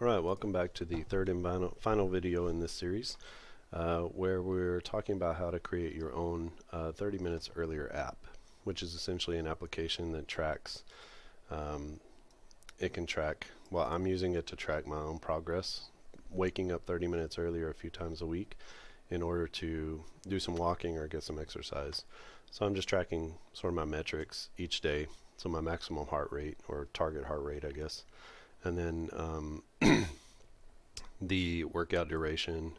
Alright, welcome back to the third and final video in this series where we're talking about how to create your own 30 minutes earlier app, which is essentially an application that tracks, well, I'm using it to track my own progress, waking up 30 minutes earlier a few times a week in order to do some walking or get some exercise. So I'm just tracking sort of my metrics each day, so my maximum heart rate or target heart rate, I guess. And then the workout duration.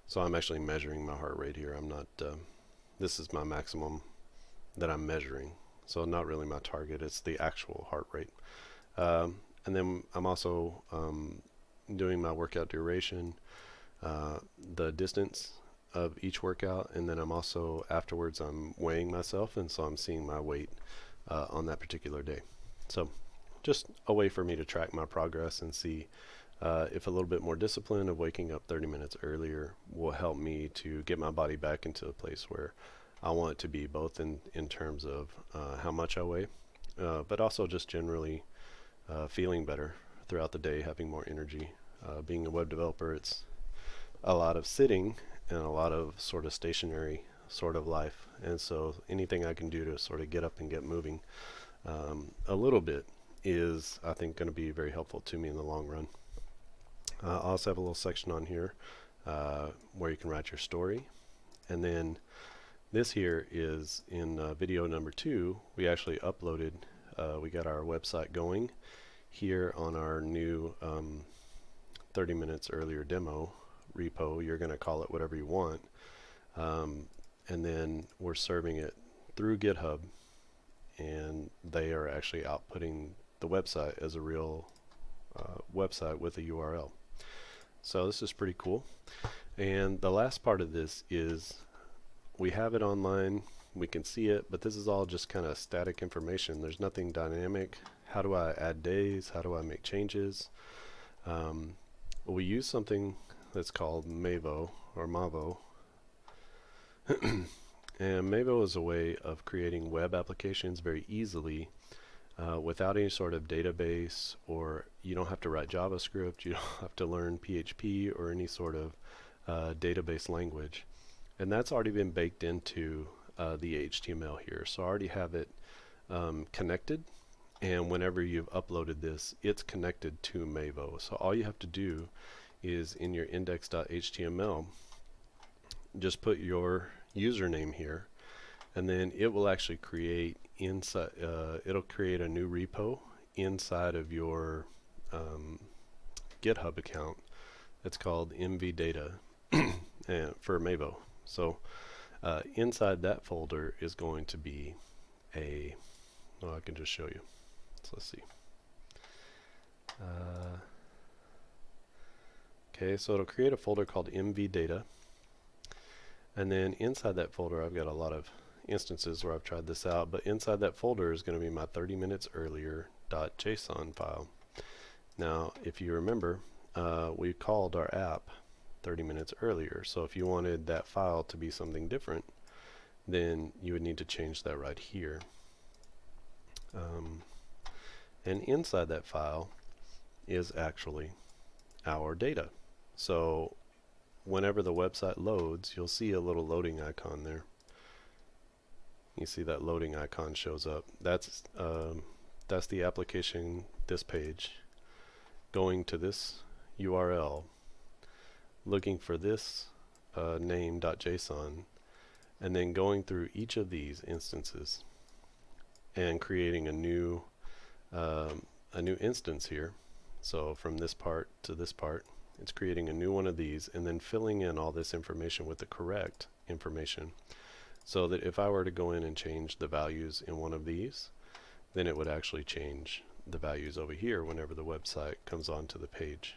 So I'm actually measuring my heart rate here. I'm not, this is my maximum that I'm measuring. So not really my target, it's the actual heart rate. And then I'm also doing my workout duration, the distance of each workout, and then I'm also afterwards I'm weighing myself, and so I'm seeing my weight on that particular day. So just a way for me to track my progress and see if a little bit more discipline of waking up 30 minutes earlier will help me to get my body back into a place where I want it to be, both in terms of how much I weigh, but also just generally feeling better throughout the day, having more energy. Being a web developer, it's a lot of sitting and a lot of sort of stationary sort of life, and so anything I can do to sort of get up and get moving a little bit is, I think, going to be very helpful to me in the long run. I also have a little section on here where you can write your story, and then this here is in video number 2. We actually uploaded, we got our website going here on our new 30 minutes earlier demo repo. You're going to call it whatever you want, and then we're serving it through GitHub, and they are actually outputting the website as a real website with a URL. So this is pretty cool. And the last part of this is we have it online, we can see it, but this is all just kind of static information. There's nothing dynamic. How do I add days? How do I make changes? We use something that's called Mavo or Mavo. And Mavo is a way of creating web applications very easily without any sort of database, or you don't have to write JavaScript, you don't have to learn PHP or any sort of database language. And that's already been baked into the HTML here. So I already have it connected, and whenever you've uploaded this, it's connected to Mavo. So all you have to do is in your index.html, just put your username here, and then it will actually create inside, it'll create a new repo inside of your GitHub account. It's called mvdata for Mavo. So inside that folder is going to be a, well, I can just show you. So let's see. Okay, so it'll create a folder called mvdata, and then inside that folder I've got a lot of instances where I've tried this out, but inside that folder is going to be my 30 minutes earlier .json file. Now if you remember, we called our app 30 minutes earlier, so if you wanted that file to be something different, then you would need to change that right here. And inside that file is actually our data. So whenever the website loads, you'll see a little loading icon there. You see that loading icon shows up. That's the application, this page, going to this URL, looking for this name.json, and then going through each of these instances and creating a new instance here. So from this part to this part, it's creating a new one of these, and then filling in all this information with the correct information, so that if I were to go in and change the values in one of these, then it would actually change the values over here whenever the website comes onto the page.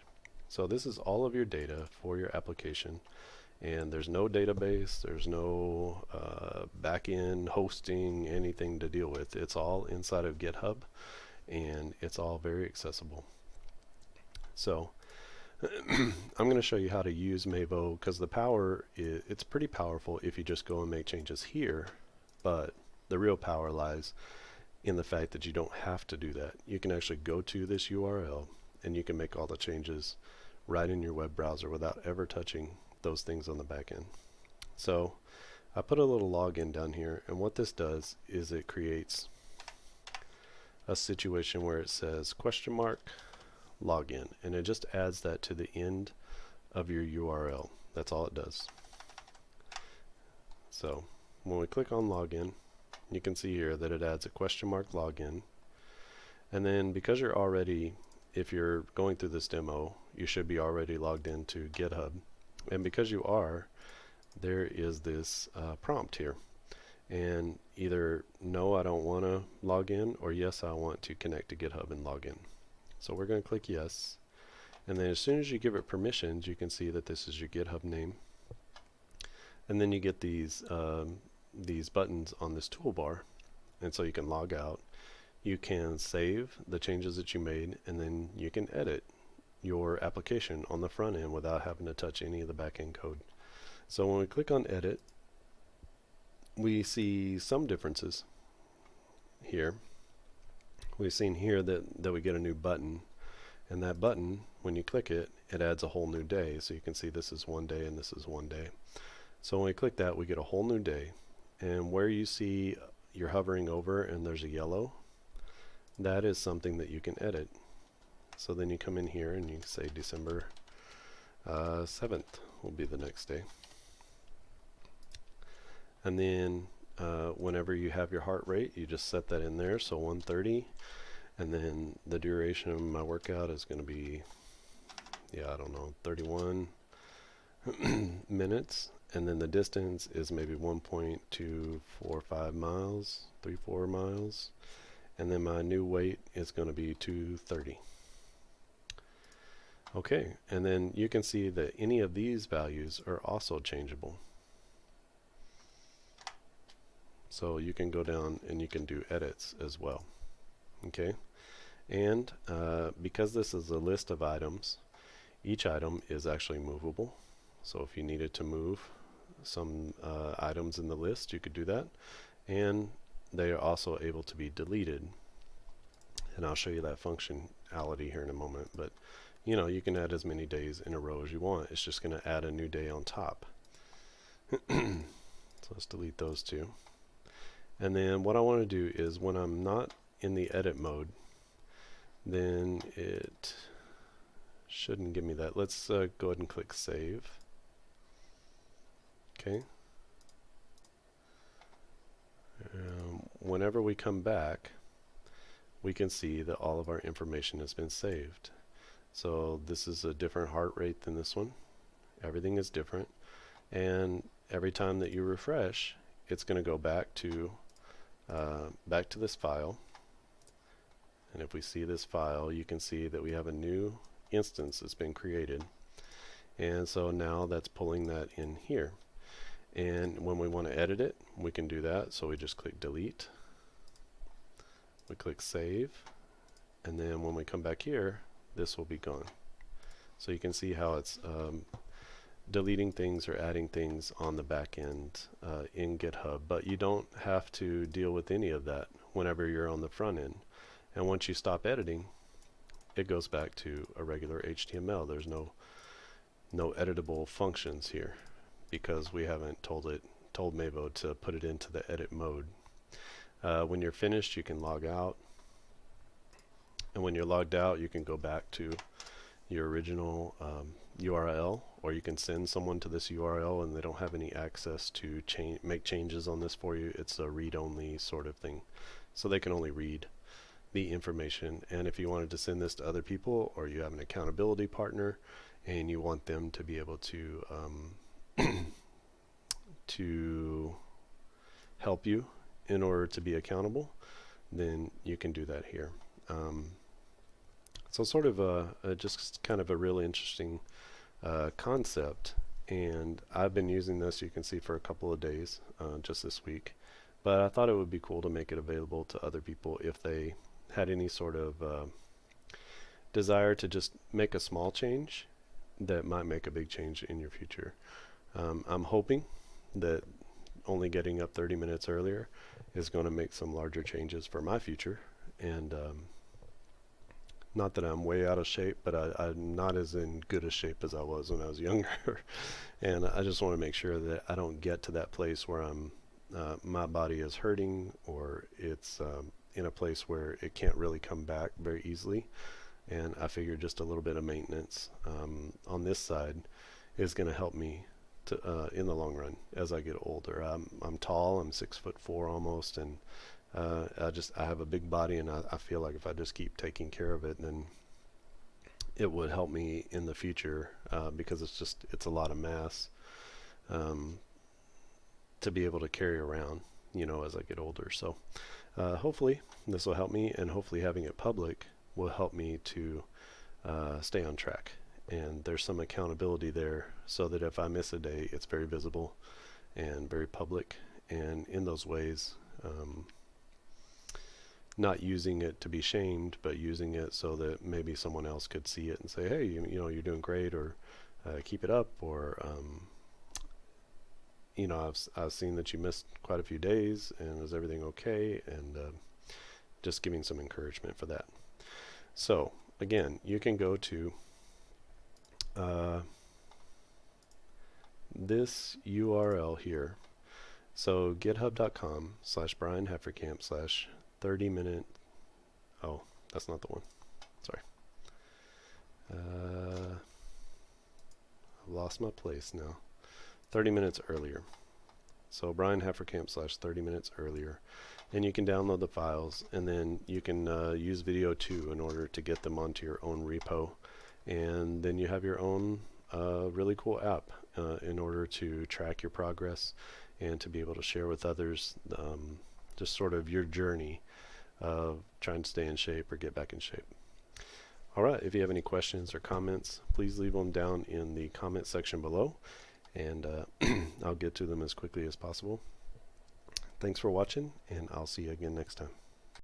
So this is all of your data for your application, and there's no database, there's no back-end hosting, anything to deal with. It's all inside of GitHub, and it's all very accessible. So I'm going to show you how to use Mavo, because the power it's pretty powerful if you just go and make changes here, but the real power lies in the fact that you don't have to do that. You can actually go to this URL and you can make all the changes right in your web browser without ever touching those things on the back end. So I put a little login down here, and what this does is it creates a situation where it says question mark login, and it just adds that to the end of your URL. That's all it does. So when we click on login, you can see here that it adds a question mark login, and then because you're already, if you're going through this demo, you should be already logged into GitHub, and because you are, there is this prompt here, and either no, I don't want to log in, or yes, I want to connect to GitHub and log in. So we're going to click yes, and then as soon as you give it permissions, you can see that this is your GitHub name, and then you get these buttons on this toolbar, and so you can log out, you can save the changes that you made, and then you can edit your application on the front end without having to touch any of the back end code. So when we click on edit, we see some differences here. We've seen here that we get a new button, and that button, when you click it, it adds a whole new day. So you can see this is one day and this is one day. So when we click that, we get a whole new day, and where you see you're hovering over and there's a yellow, that is something that you can edit. So then you come in here and you say December 7th will be the next day. And then whenever you have your heart rate, you just set that in there, so 130, and then the duration of my workout is going to be, I don't know, 31 minutes, and then the distance is maybe 1.245 miles, 34 miles, and then my new weight is going to be 230. Okay, and then you can see that any of these values are also changeable. So you can go down and you can do edits as well. Okay, and because this is a list of items, each item is actually movable. So if you needed to move some items in the list, you could do that, and they are also able to be deleted. And I'll show you that functionality here in a moment, but you know, you can add as many days in a row as you want. It's just going to add a new day on top. So let's delete those two. And then what I want to do is, when I'm not in the edit mode, then it shouldn't give me that. Let's go ahead and click save. Okay. Whenever we come back, we can see that all of our information has been saved. So this is a different heart rate than this one. Everything is different, and every time that you refresh, it's going to go back to this file. And if we see this file, you can see that we have a new instance that's been created, and so now that's pulling that in here. And when we want to edit it, we can do that. So we just click delete, we click save, and then when we come back here, this will be gone. So you can see how it's deleting things or adding things on the back end in GitHub, but you don't have to deal with any of that whenever you're on the front end. And once you stop editing, it goes back to a regular HTML. There's no editable functions here because we haven't told Mavo to put it into the edit mode. When you're finished, you can log out, and when you're logged out, you can go back to your original URL, or you can send someone to this URL and they don't have any access to make changes on this for you. It's a read-only sort of thing, so they can only read the information. And if you wanted to send this to other people, or you have an accountability partner and you want them to be able to to help you in order to be accountable, then you can do that here. So sort of just kind of a really interesting concept, and I've been using this, you can see, for a couple of days just this week, but I thought it would be cool to make it available to other people if they had any sort of desire to just make a small change that might make a big change in your future. I'm hoping that only getting up 30 minutes earlier is going to make some larger changes for my future, and Not that I'm way out of shape, but I'm not as in good a shape as I was when I was younger. And I just want to make sure that I don't get to that place where my body is hurting, or it's in a place where it can't really come back very easily. And I figure just a little bit of maintenance on this side is going to help me in the long run as I get older. I'm tall. I'm 6'4" almost, and I have a big body, and I feel like if I just keep taking care of it, then it would help me in the future because it's a lot of mass to be able to carry around, as I get older. So hopefully this will help me, and hopefully having it public will help me to stay on track. And there's some accountability there, so that if I miss a day, it's very visible and very public. And in those ways, not using it to be shamed, but using it so that maybe someone else could see it and say, hey, you're doing great, or keep it up, or I've seen that you missed quite a few days, and is everything okay? And just giving some encouragement for that. So again, you can go to this URL here. So github.com/BrianHefferkamp/30-minute. Oh, that's not the one. Sorry. I've lost my place now. 30 minutes earlier. So BrianHefferkamp/30 minutes earlier. And you can download the files, and then you can use Video 2 in order to get them onto your own repo. And then you have your own really cool app in order to track your progress and to be able to share with others just sort of your journey of trying to stay in shape or get back in shape. All right, if you have any questions or comments, please leave them down in the comment section below, and I'll get to them as quickly as possible. Thanks for watching, and I'll see you again next time.